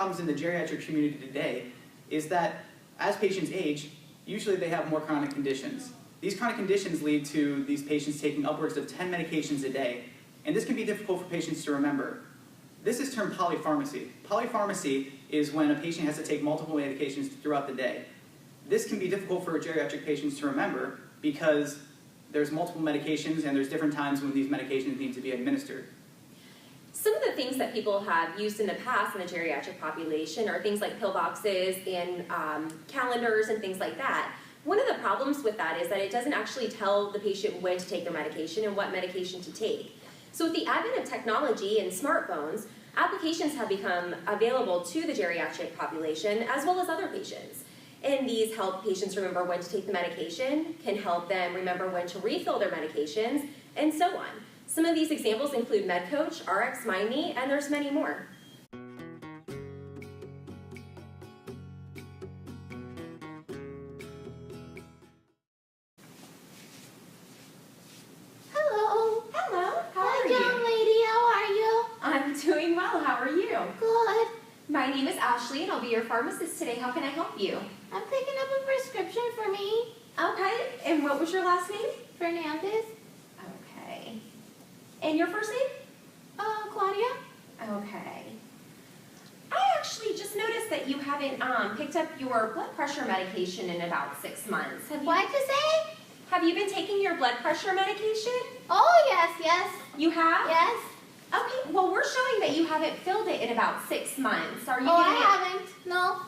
problems in the geriatric community today is that as patients age, usually they have more chronic conditions. These chronic conditions lead to these patients taking upwards of 10 medications a day, and this can be difficult for patients to remember. This is termed polypharmacy. Polypharmacy is when a patient has to take multiple medications throughout the day. This can be difficult for geriatric patients to remember because there's multiple medications and there's different times when these medications need to be administered. Some of the things that people have used in the past in the geriatric population are things like pill boxes and calendars and things like that. One of the problems with that is that it doesn't actually tell the patient when to take their medication and what medication to take. So with the advent of technology and smartphones, applications have become available to the geriatric population as well as other patients. And these help patients remember when to take the medication, can help them remember when to refill their medications, and so on. Some of these examples include MedCoach, RxMindMe, and there's many more. Hello. Hello, how are Hi, young lady. How are you? I'm doing well, how are you? Good. My name is Ashley and I'll be your pharmacist today. How can I help you? I'm picking up a prescription for me. Okay, and what was your last name? Fernandez. Okay. And your first name? Claudia. Okay. I actually just noticed that you haven't picked up your blood pressure medication in about 6 months. What'd you say? Have you been taking your blood pressure medication? Oh, yes. You have? Yes. Okay, well we're showing that you haven't filled it in about 6 months. Are you Oh, I getting it? haven't. No.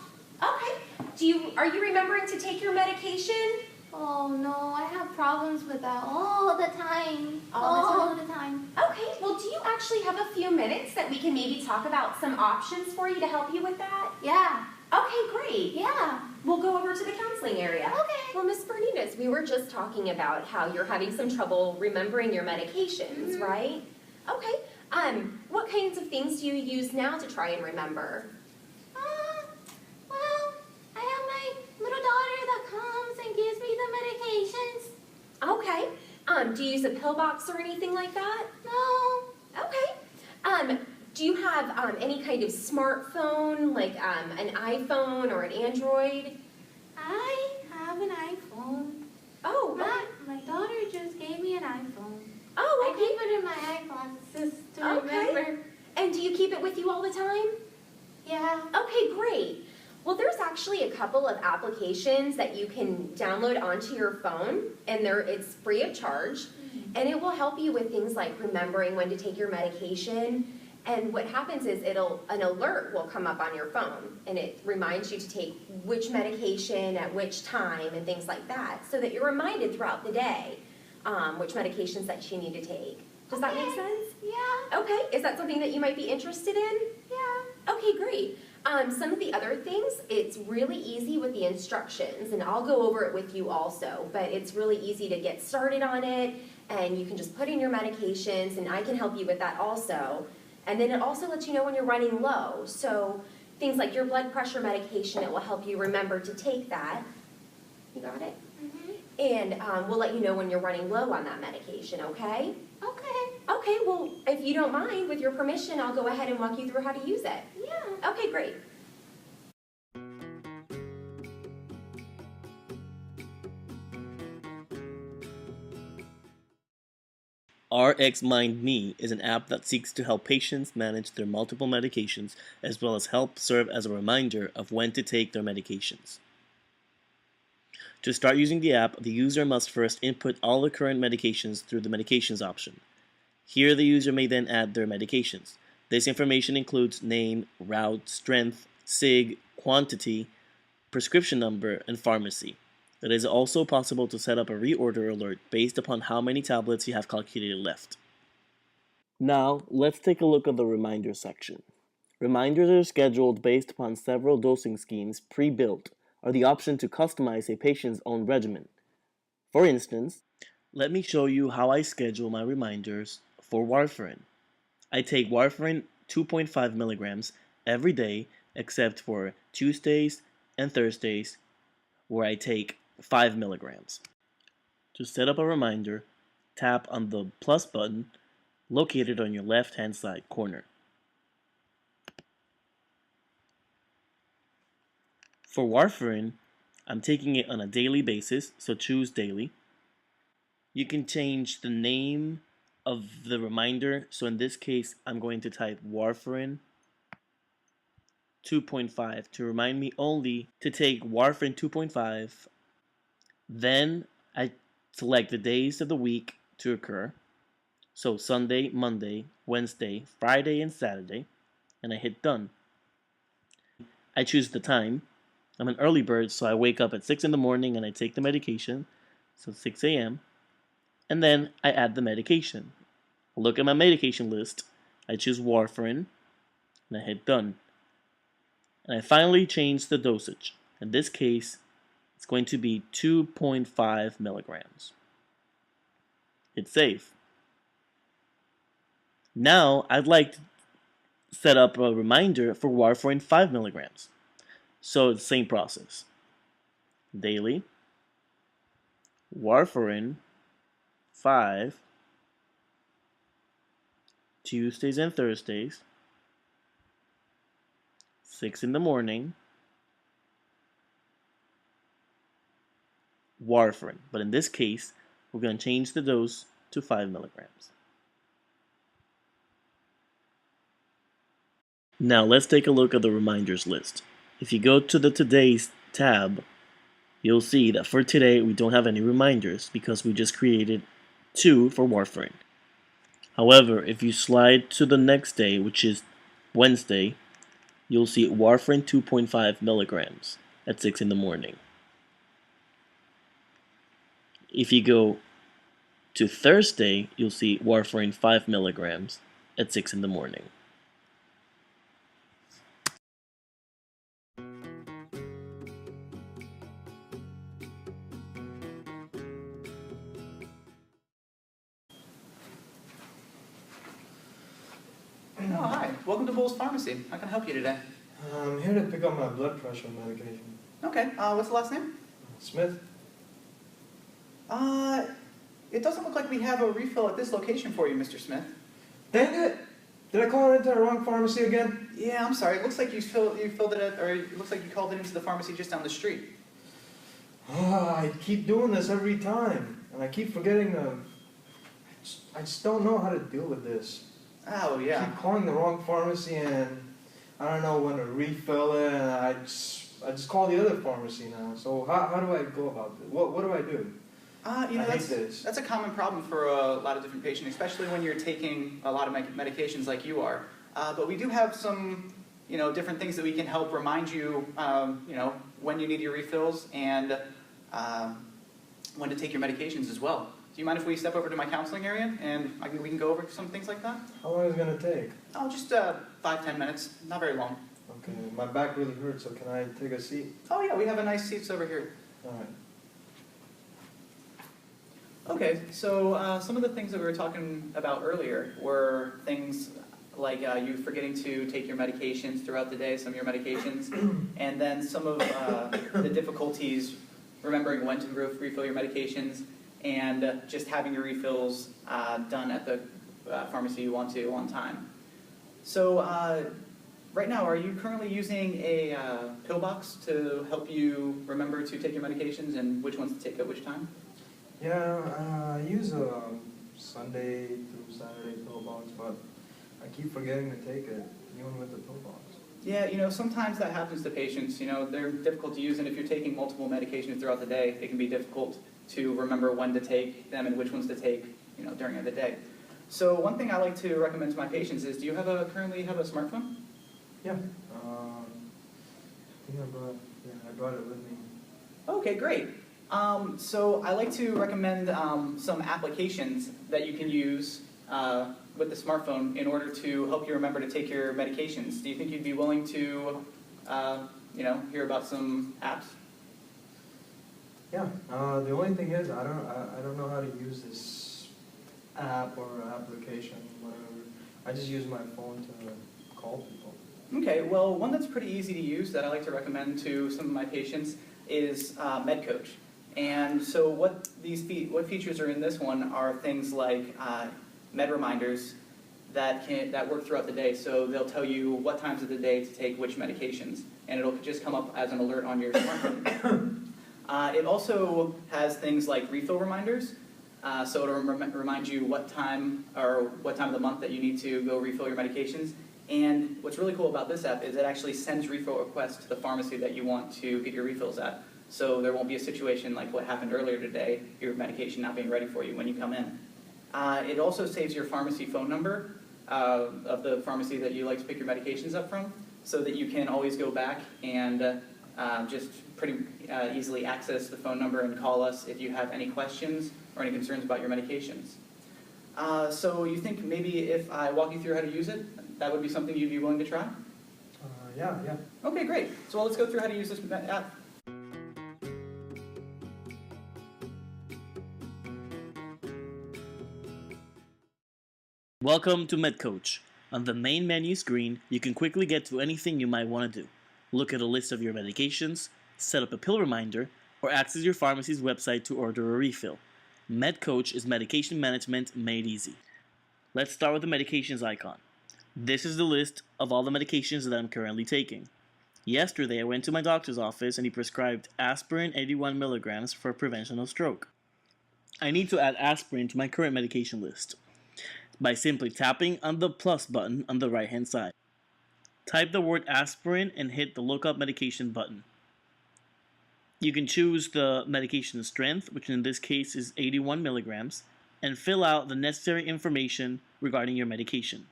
Okay. Are you remembering to take your medication? Oh, no. I have problems with that all the time. All the time. Okay, well do you actually have a few minutes that we can maybe talk about some options for you to help you with that? Yeah. Okay, great. Yeah. We'll go over to the counseling area. Okay. Well, Ms. Berninas, we were just talking about how you're having some trouble remembering your medications, right? Okay. What kinds of things do you use now to try and remember? Well, I have my little daughter that comes and gives me the medications. Okay. Do you use a pill box or anything like that? No. Okay. Do you have any kind of smartphone, like an iPhone or an Android? I have an iPhone. Oh, okay. My daughter just gave me an iPhone. Oh, I okay. keep it in my eyeglasses to remember. And do you keep it with you all the time? Yeah. Okay, great. Well, there's actually a couple of applications that you can download onto your phone, and it's free of charge, and it will help you with things like remembering when to take your medication. And what happens is an alert will come up on your phone, and it reminds you to take which medication at which time and things like that, so that you're reminded throughout the day which medications that you need to take. Does that make sense? Yeah. Okay, is that something that you might be interested in? Yeah. Okay, great. Some of the other things, it's really easy with the instructions, and I'll go over it with you also, but it's really easy to get started on it, and you can just put in your medications, and I can help you with that also. And then it also lets you know when you're running low. So things like your blood pressure medication, it will help you remember to take that. You got it? And we'll let you know when you're running low on that medication, okay? Okay. Okay, well, if you don't mind, with your permission, I'll go ahead and walk you through how to use it. Yeah. Okay, great. RxMindMe is an app that seeks to help patients manage their multiple medications as well as help serve as a reminder of when to take their medications. To start using the app, the user must first input all the current medications through the Medications option. Here, the user may then add their medications. This information includes name, route, strength, sig, quantity, prescription number, and pharmacy. It is also possible to set up a reorder alert based upon how many tablets you have calculated left. Now, let's take a look at the Reminders section. Reminders are scheduled based upon several dosing schemes pre-built, or the option to customize a patient's own regimen. For instance, let me show you how I schedule my reminders for warfarin. I take warfarin 2.5 milligrams every day except for Tuesdays and Thursdays, where I take 5 milligrams. To set up a reminder, tap on the plus button located on your left-hand side corner. For warfarin, I'm taking it on a daily basis, so choose daily. You can change the name of the reminder, so in this case, I'm going to type warfarin 2.5 to remind me only to take warfarin 2.5. Then I select the days of the week to occur, so Sunday, Monday, Wednesday, Friday, and Saturday, and I hit done. I choose the time. I'm an early bird, so I wake up at 6 in the morning and I take the medication, so 6 a.m., and then I add the medication. Look at my medication list, I choose warfarin, and I hit done. And I finally change the dosage. In this case, it's going to be 2.5 milligrams. Hit save. Now, I'd like to set up a reminder for warfarin 5 milligrams. So it's the same process. Daily, warfarin 5, Tuesdays and Thursdays, 6 in the morning, warfarin. But in this case, we're going to change the dose to 5 milligrams. Now let's take a look at the reminders list. If you go to the Today's tab, you'll see that for today we don't have any reminders because we just created 2 for warfarin. However, if you slide to the next day, which is Wednesday, you'll see warfarin 2.5 milligrams at 6 in the morning. If you go to Thursday, you'll see warfarin 5 milligrams at 6 in the morning. Oh, hi. Welcome to Bull's Pharmacy. How can I help you today? I'm here to pick up my blood pressure medication. Okay, what's the last name? Smith? It doesn't look like we have a refill at this location for you, Mr. Smith. Dang it! Did I call into the wrong pharmacy again? Yeah, I'm sorry. It looks like you filled it at, or it looks like you called it into the pharmacy just down the street. I keep doing this every time, and I keep forgetting to... I just don't know how to deal with this. Oh, I yeah. keep calling the wrong pharmacy, and I don't know when to refill it, and I just call the other pharmacy now. So how do I go about this? What do I do? You know, I hate this. that's a common problem for a lot of different patients, especially when you're taking a lot of medications like you are. But we do have some, different things that we can help remind you, when you need your refills and when to take your medications as well. Do you mind if we step over to my counseling area and we can go over some things like that? How long is it going to take? Oh, just 5-10 minutes, not very long. Okay, my back really hurts, so can I take a seat? Oh yeah, we have a nice seats over here. All right. Okay, so some of the things that we were talking about earlier were things like you forgetting to take your medications throughout the day, some of your medications, and then some of the difficulties remembering when to refill your medications, and just having your refills done at the pharmacy you want to on time. So right now, are you currently using a pill box to help you remember to take your medications and which ones to take at which time? Yeah, I use a Sunday through Saturday pill box, but I keep forgetting to take it, even with the pill box. Yeah, sometimes that happens to patients. They're difficult to use, and if you're taking multiple medications throughout the day, it can be difficult to remember when to take them and which ones to take, during the day. So one thing I like to recommend to my patients is, do you currently have a smartphone? Yeah. I think I brought it with me. Okay, great. So I like to recommend some applications that you can use with the smartphone in order to help you remember to take your medications. Do you think you'd be willing to, hear about some apps? Yeah. The only thing is, I don't know how to use this app or application, whatever. I just use my phone to call people. Okay, well, one that's pretty easy to use that I like to recommend to some of my patients is MedCoach. And so what features are in this one are things like med reminders that work throughout the day. So they'll tell you what times of the day to take which medications. and it'll just come up as an alert on your smartphone. It also has things like refill reminders, so it'll remind you what time of the month that you need to go refill your medications. And what's really cool about this app is it actually sends refill requests to the pharmacy that you want to get your refills at. So there won't be a situation like what happened earlier today, your medication not being ready for you when you come in. It also saves your pharmacy phone number of the pharmacy that you like to pick your medications up from, so that you can always go back and just pretty easily access the phone number and call us if you have any questions or any concerns about your medications. So you think maybe if I walk you through how to use it, that would be something you'd be willing to try? Yeah. Okay, great. So let's go through how to use this app. Welcome to MedCoach. On the main menu screen, you can quickly get to anything you might want to do. Look at a list of your medications, set up a pill reminder, or access your pharmacy's website to order a refill. MedCoach is medication management made easy. Let's start with the medications icon. This is the list of all the medications that I'm currently taking. Yesterday, I went to my doctor's office and he prescribed aspirin 81 milligrams for prevention of stroke. I need to add aspirin to my current medication list by simply tapping on the plus button on the right hand side. Type the word aspirin and hit the look up medication button. You can choose the medication strength, which in this case is 81 milligrams, and fill out the necessary information regarding your medication.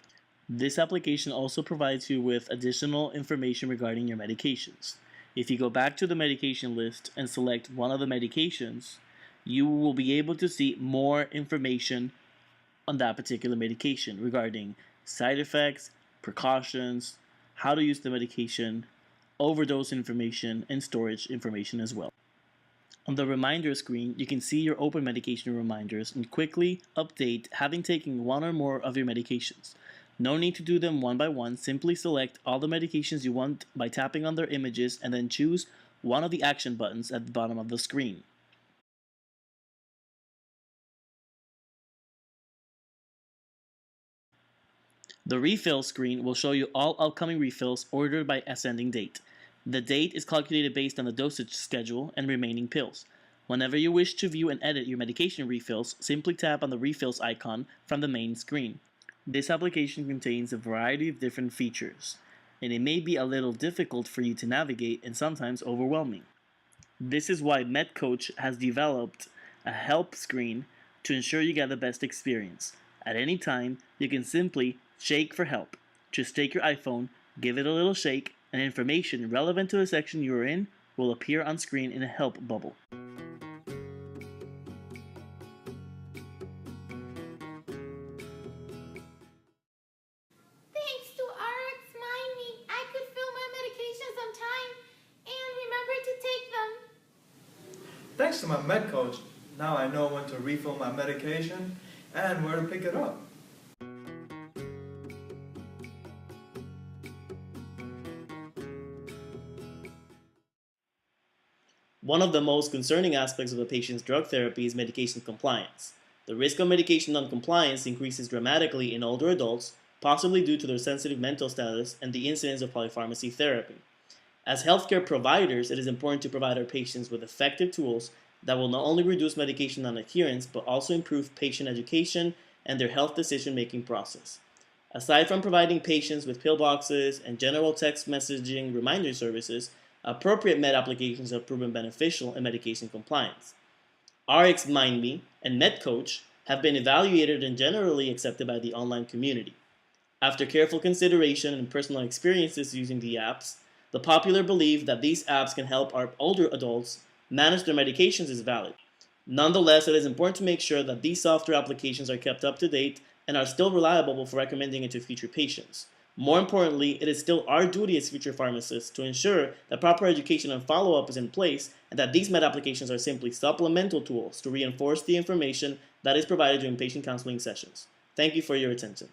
This application also provides you with additional information regarding your medications. If you go back to the medication list and select one of the medications, you will be able to see more information on that particular medication regarding side effects, precautions, how to use the medication, overdose information, and storage information as well. On the reminder screen, you can see your open medication reminders and quickly update having taken one or more of your medications. No need to do them one by one, simply select all the medications you want by tapping on their images and then choose one of the action buttons at the bottom of the screen. The refill screen will show you all upcoming refills ordered by ascending date. The date is calculated based on the dosage schedule and remaining pills. Whenever you wish to view and edit your medication refills, simply tap on the refills icon from the main screen. This application contains a variety of different features, and it may be a little difficult for you to navigate and sometimes overwhelming. This is why MedCoach has developed a help screen to ensure you get the best experience. At any time, you can simply shake for help. Just take your iPhone, give it a little shake, and information relevant to the section you are in will appear on screen in a help bubble. Thanks to RX Mind Me, I could fill my medications on time and remember to take them. Thanks to my med coach, now I know when to refill my medication and where to pick it up. One of the most concerning aspects of a patient's drug therapy is medication compliance. The risk of medication non-compliance increases dramatically in older adults, possibly due to their sensitive mental status and the incidence of polypharmacy therapy. As healthcare providers, it is important to provide our patients with effective tools that will not only reduce medication non-adherence, but also improve patient education and their health decision-making process. Aside from providing patients with pill boxes and general text messaging reminder services, appropriate med applications have proven beneficial in medication compliance. RX Mind Me and MedCoach have been evaluated and generally accepted by the online community. After careful consideration and personal experiences using the apps, the popular belief that these apps can help our older adults manage their medications is valid. Nonetheless, it is important to make sure that these software applications are kept up to date and are still reliable for recommending it to future patients. More importantly, it is still our duty as future pharmacists to ensure that proper education and follow-up is in place and that these med applications are simply supplemental tools to reinforce the information that is provided during patient counseling sessions. Thank you for your attention.